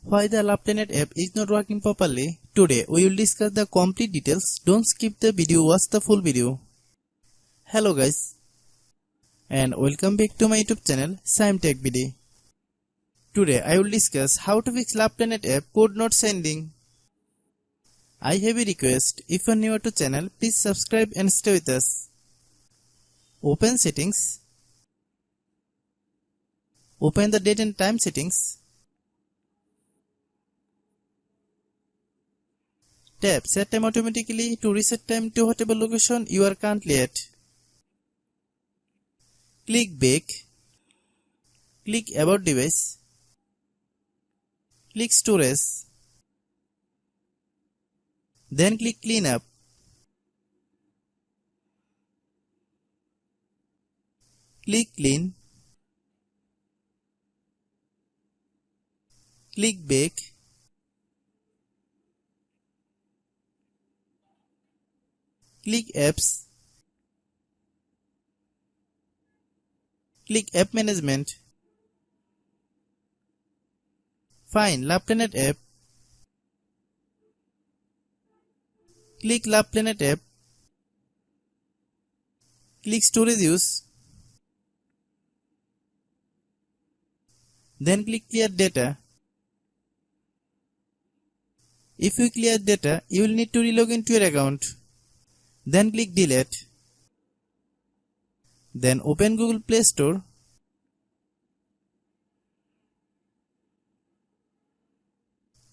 Why the LovePlanet app is not working properly? Today we will discuss the complete details. Don't skip the video, watch the full video. Hello guys, and welcome back to my YouTube channel Shaem Tech BD. Today I will discuss how to fix LovePlanet app code not sending. I have a request. If you are new to channel, please subscribe and stay with us. Open settings. Open the date and time settings. Tap set time automatically to reset time to whatever location you are currently at. Click back. Click about device. Click storage. Then click clean up. Click clean. Click back. Click apps. Click app management. Find LovePlanet app. Click LovePlanet app. Click storage use. Then click clear data. If you clear data, you will need to relog into your account. Then click delete. Then open Google Play Store.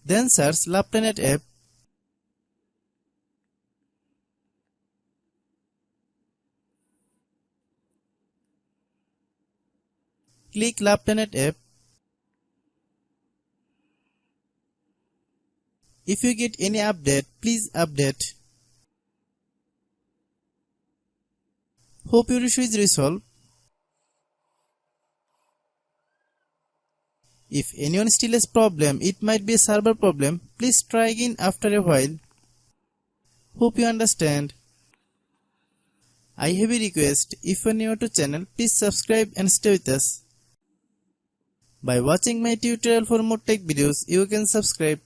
Then search LovePlanet app. Click LovePlanet app. If you get any update, please update. Hope your issue is resolved. If anyone still has problem, it might be a server problem. Please try again after a while. Hope you understand. I have a request. If you are new to channel, please subscribe and stay with us. By watching my tutorial for more tech videos, you can subscribe.